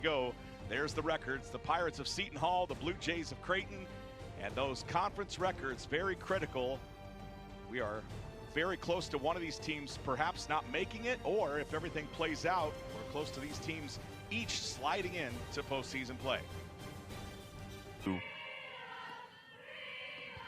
Go. There's the records. The Pirates of Seton Hall, the Blue Jays of Creighton, and those conference records, very critical. We are very close to one of these teams perhaps not making it, or if everything plays out, we're close to these teams each sliding in to postseason play.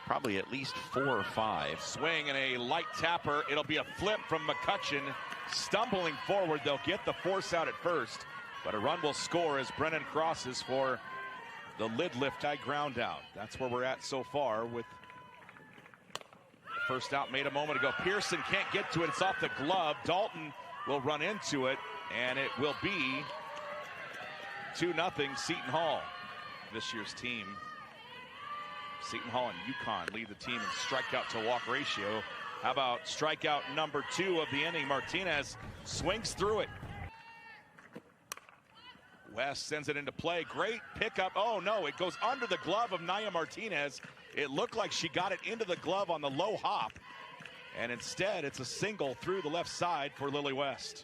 Probably at least 4 or 5. Swing and a light tapper. It'll be a flip from McCutcheon. Stumbling forward, they'll get the force out at first, but a run will score as Brennan crosses for the lid lift ground out. That's where we're at so far with the first out made a moment ago. Pearson can't get to it. It's off the glove. Dalton will run into it, and it will be 2-0 Seton Hall. This year's team. Seton Hall and UConn lead the team in strikeout to walk ratio. How about strikeout number 2 of the inning? Martinez swings through it. West sends it into play. Great pickup. Oh no, it goes under the glove of Naya Martinez. It looked like she got it into the glove on the low hop, and instead it's a single through the left side for Lily West.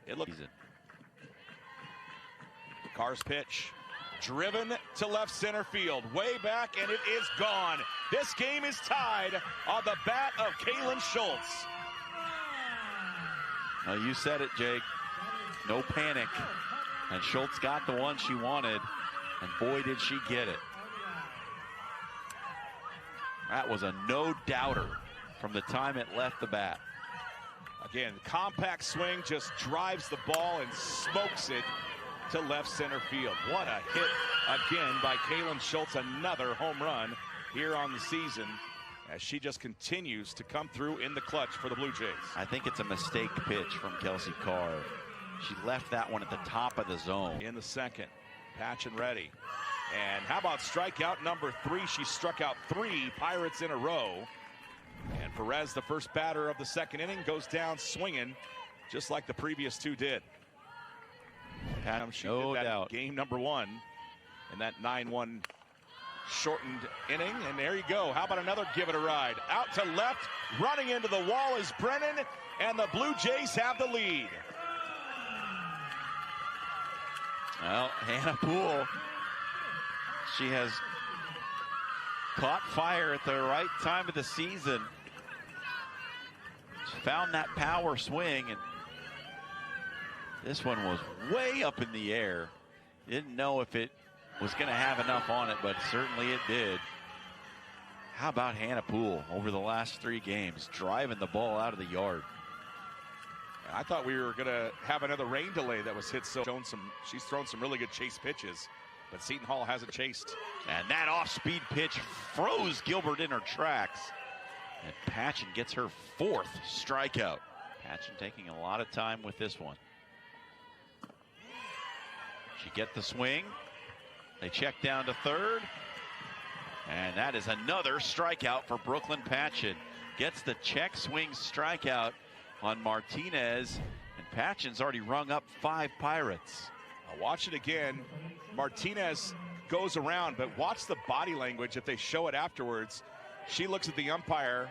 It looks. Carr's pitch. Driven to left center field, way back, and it is gone. This game is tied on the bat of Kaylin Schultz. You said it, Jake. No panic. And Schultz got the one she wanted, and boy, did she get it. That was a no-doubter from the time it left the bat. Again, compact swing, just drives the ball and smokes it to left center field. What a hit again by Kaylin Schultz. Another home run here on the season as she just continues to come through in the clutch for the Blue Jays. I think it's a mistake pitch from Kelsey Carr. She left that one at the top of the zone. In the second, patch and ready. And how about strikeout number 3? She struck out 3 Pirates in a row. And Perez, the first batter of the second inning, goes down swinging just like the previous 2 did. She no did that doubt. Game number 1 in that 9-1 shortened inning. And there you go. How about another give it a ride? Out to left, running into the wall is Brennan, and the Blue Jays have the lead. Well, Hannah Poole, she has caught fire at the right time of the season. She found that power swing, and this one was way up in the air. Didn't know if it was going to have enough on it, but certainly it did. How about Hannah Poole over the last 3 games, driving the ball out of the yard? I thought we were going to have another rain delay that was hit. So she's thrown some really good chase pitches, but Seton Hall hasn't chased. And that off-speed pitch froze Gilbert in her tracks. And Patchen gets her 4th strikeout. Patchen taking a lot of time with this one. She get the swing. They check down to third. And that is another strikeout for Brooklyn Patchen. Gets the check swing strikeout on Martinez. And Patchen's already rung up 5 Pirates. I'll watch it again. Martinez goes around, but watch the body language if they show it afterwards. She looks at the umpire,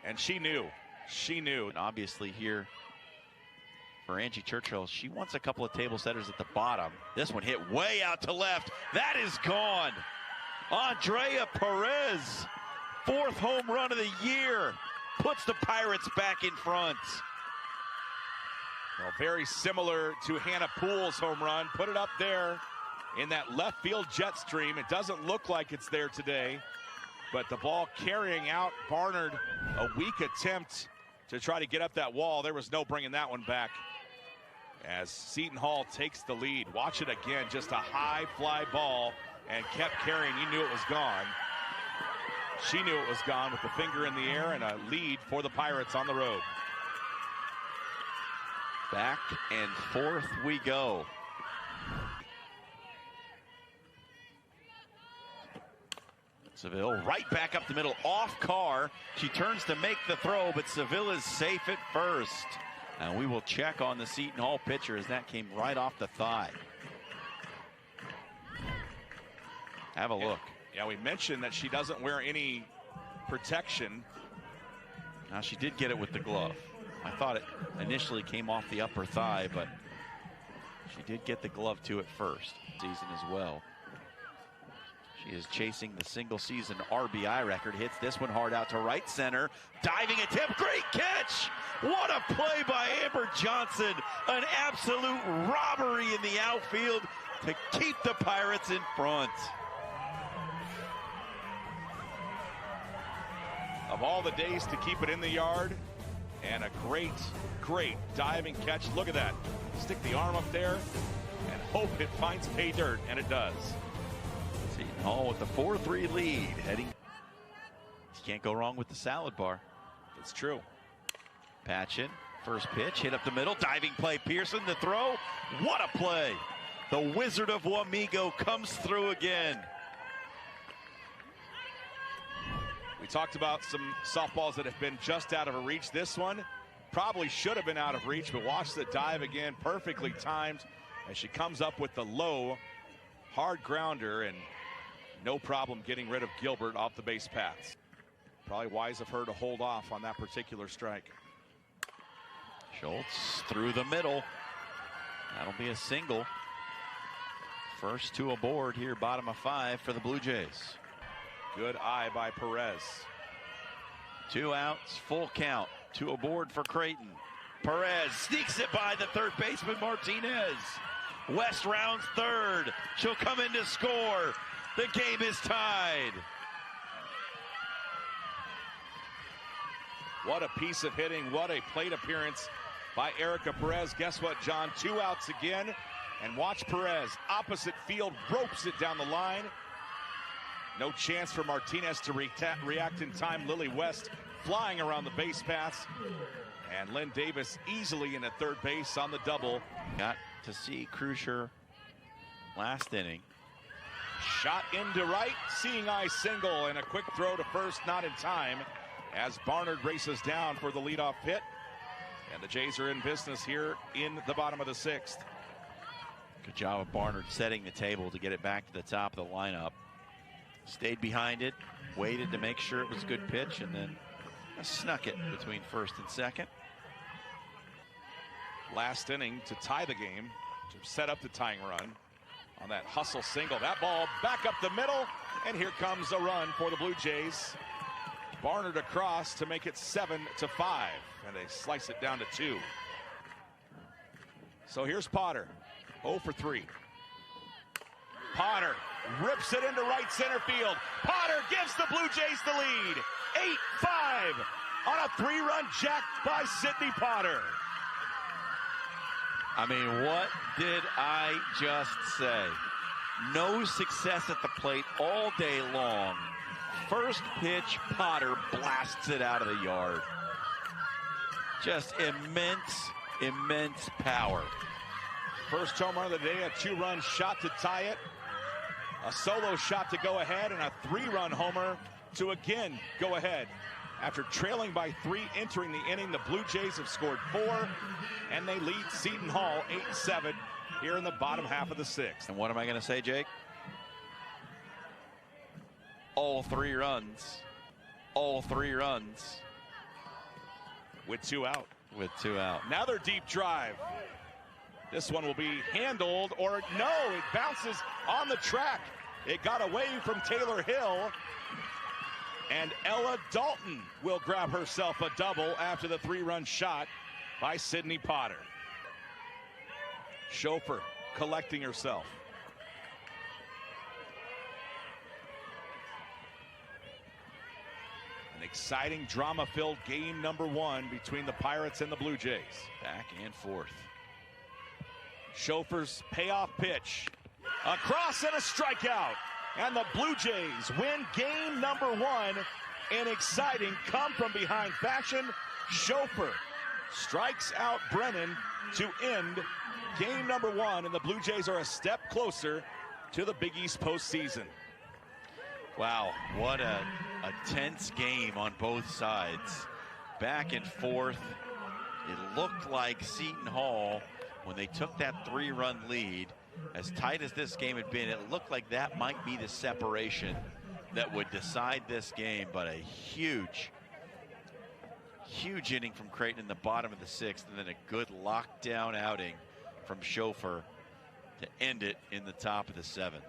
and she knew. She knew. And obviously here, for Angie Churchill, she wants a couple of table setters at the bottom. This one hit way out to left. That is gone. Andrea Perez, 4th home run of the year, puts the Pirates back in front. Well, very similar to Hannah Poole's home run. Put it up there in that left field jet stream. It doesn't look like it's there today, but the ball carrying out Barnard, a weak attempt to try to get up that wall. There was no bringing that one back as Seton Hall takes the lead. Watch it again, just a high fly ball and kept carrying. You knew it was gone. She knew it was gone with the finger in the air, and a lead for the Pirates on the road. Back and forth we go. Seville right back up the middle, off Carr. She turns to make the throw, but Seville is safe at first. And we will check on the Seton Hall pitcher as that came right off the thigh. Have a look. Yeah, we mentioned that she doesn't wear any protection. Now she did get it with the glove. I thought it initially came off the upper thigh, but she did get the glove to it first. Season as well. She is chasing the single season RBI record. Hits this one hard out to right center. Diving attempt. Great catch. What a play by Amber Johnson. An absolute robbery in the outfield to keep the Pirates in front. Of all the days to keep it in the yard, and a great, great diving catch. Look at that. Stick the arm up there and hope it finds pay dirt, and it does. Seton Hall with the 4-3 lead. Heading. You can't go wrong with the salad bar. It's true. Patchen, first pitch, hit up the middle. Diving play, Pearson, the throw. What a play. The Wizard of Wamego comes through again. We talked about some softballs that have been just out of reach. This one probably should have been out of reach, but watch the dive again, perfectly timed as she comes up with the low, hard grounder, and no problem getting rid of Gilbert off the base paths. Probably wise of her to hold off on that particular strike. Schultz through the middle. That'll be a single. First two aboard here, bottom of 5 for the Blue Jays. Good eye by Perez. 2 outs, full count. 2 aboard for Creighton. Perez sneaks it by the third baseman Martinez. West rounds third. She'll come in to score. The game is tied. What a piece of hitting. What a plate appearance by Erica Perez. Guess what, John? 2 outs again. And watch Perez, opposite field, ropes it down the line. No chance for Martinez to react in time. Lily West flying around the base paths. And Lynn Davis easily in at third base on the double. Got to see Krusher last inning. Shot into right, seeing eye single, and a quick throw to first, not in time, as Barnard races down for the leadoff hit. And the Jays are in business here in the bottom of the 6th. Good job of Barnard setting the table to get it back to the top of the lineup. Stayed behind it, waited to make sure it was a good pitch, and then snuck it between first and second. Last inning to tie the game, to set up the tying run on that hustle single. That ball back up the middle, and here comes a run for the Blue Jays. Barnard across to make it 7-5, and they slice it down to 2. So here's Potter, 0 for 3. Potter rips it into right center field. Potter gives the Blue Jays the lead. 8-5 on a 3-run jack by Sydney Potter. I mean, what did I just say? No success at the plate all day long. First pitch, Potter blasts it out of the yard. Just immense, immense power. First home run of the day, a 2-run shot to tie it. A solo shot to go ahead, and a 3-run homer to again go ahead. After trailing by 3 entering the inning, the Blue Jays have scored 4, and they lead Seton Hall 8-7 here in the bottom half of the 6th. And what am I going to say, Jake? All 3 runs. All 3 runs. With 2 out. With 2 out. Another deep drive. This one will be handled, or no, it bounces on the track. It got away from Taylor Hill, and Ella Dalton will grab herself a double after the 3-run shot by Sydney Potter. Chauffeur collecting herself. An exciting, drama-filled game number 1 between the Pirates and the Blue Jays. Back and forth. Chauffeur's payoff pitch. Across and a strikeout. And the Blue Jays win game number 1 in exciting come-from-behind fashion. Chauffeur strikes out Brennan to end game number 1, and the Blue Jays are a step closer to the Big East postseason. Wow, what a tense game on both sides. Back and forth. It looked like Seton Hall, when they took that 3-run lead, as tight as this game had been, it looked like that might be the separation that would decide this game. But a huge, Huge inning from Creighton in the bottom of the 6th, and then a good lockdown outing from Chauffeur to end it in the top of the 7th.